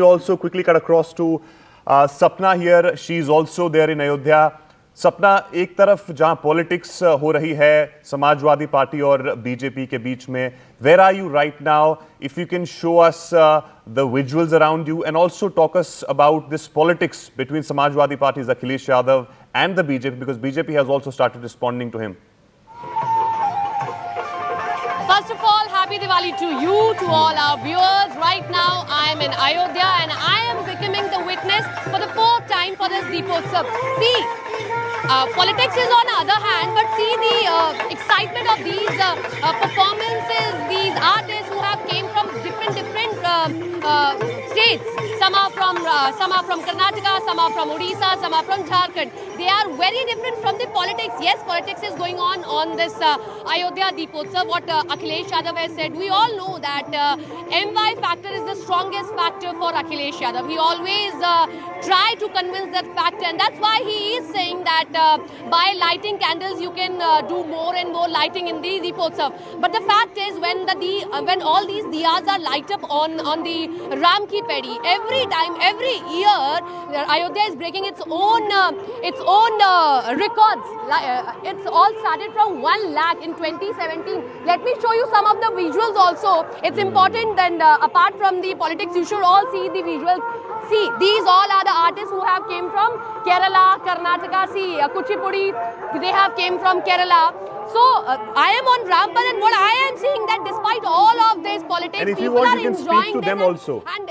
Also quickly cut across to Sapna here. She's also there in Ayodhya. सपना, एक तरफ जहां पॉलिटिक्स हो रही है समाजवादी पार्टी और बीजेपी के बीच में, where are you right now? If you can show us the visuals around you and also talk us about this politics between Samajwadi parties Akhilesh Yadav and the BJP, because BJP has also started responding to him. First of all, happy Diwali to you, to all our viewers. Right now, I am in Ayodhya and I am becoming the witness for the fourth time for this Deepotsav. See, politics is on the other hand, but see the excitement of these performances, these artists who have came from different states. Some are from Karnataka, some are from Odisha, some are from Jharkhand. They are very different from the politics. Yes, politics is going on this Ayodhya Deepotsav. What Akhilesh Yadav has said, we all know that MY factor is the strongest factor for Akhilesh Yadav. He always try to convince that factor, and that's why he is saying that by lighting candles you can do more and more lighting in the Deepotsav. But the fact is, when all these diyas are light up on the Ram Ki Pedi, every time, every year, Ayodhya is breaking its own records. It's all started from 1 lakh in 2017. Let me show you some of the visuals also. It's important, and apart from the politics, you should all see the visuals. See, these all are the artists who have came from Kerala, Karnataka. See, Kuchipudi, they have came from Kerala. So, I am on Rampal, and what I am seeing that despite all of this politics, and if you people want, are you can enjoying speak to them also. And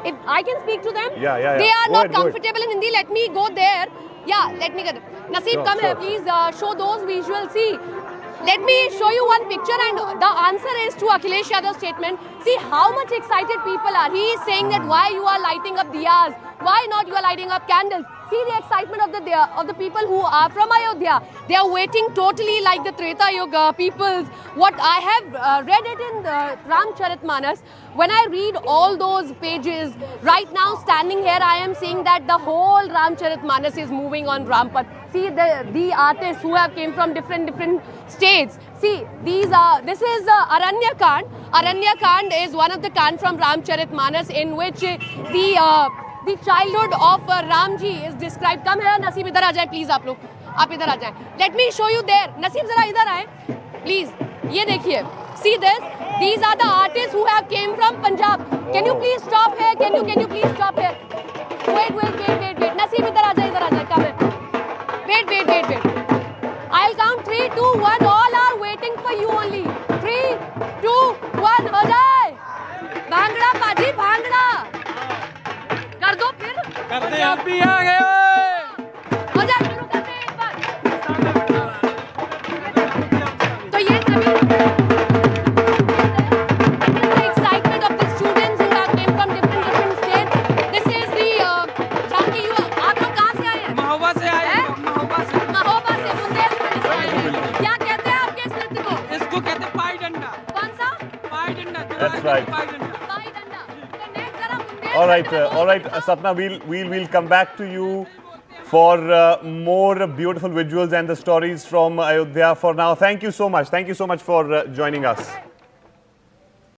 if I can speak to them, yeah. They are go not ahead, comfortable in Hindi. Let me go there. Yeah, let me get it. Naseeb, come here, please. Show those visuals. See, let me show you one picture, and the answer is to Akhilesh Yadav's statement. See how much excited people are. He is saying that why you are lighting up diyas, why not you are lighting up candles. See the excitement of the people who are from Ayodhya. They are waiting totally like the Treta Yuga peoples. What I have read it in the Ramcharitmanas. When I read all those pages, right now standing here, I am seeing that the whole Ramcharitmanas is moving on Rampal. See the artists who have came from different states. See, this is Aranya Kand. Aranya Kand is one of the Kand from Ramcharitmanas in which the childhood of Ramji is described. Come here, Naseeb, idhar aa jaye, please, आप idhar aa jaye. Let me show you there. Naseeb, zara idhar aaye, please. ये देखिए. See this? These are the artists who have came from Punjab. Can you please stop here? Can you please stop here? Wait. Naseeb, idhar aa jaye, come here. Wait. I'll count 3, 2, 1. All are waiting for you only. 3, 2, 1. हो जाए. भांगड़ा पाजी, भांगड़ा. कर दो फिर. कर दे, आप भी आ गए. हो जाए, शुरू करते हैं एक बार. तो ये सभी the excitement of the students who have came from different states. This is the Jhanki. आप लोग कहाँ से आए हैं? महोबा से आए हैं. महोबा से बुंदेलखंड से आए हैं. क्या कहते हैं आपके इस नृत्य को? इसको कहते हैं पाई डंडा. कौन सा? पाई डंडा. That's right. पाई डंडा. पाई डंडा. तो next जरा Bundelkhand. All right, Sapna, we'll come back to you for more beautiful visuals and the stories from Ayodhya. For now, thank you so much for joining us.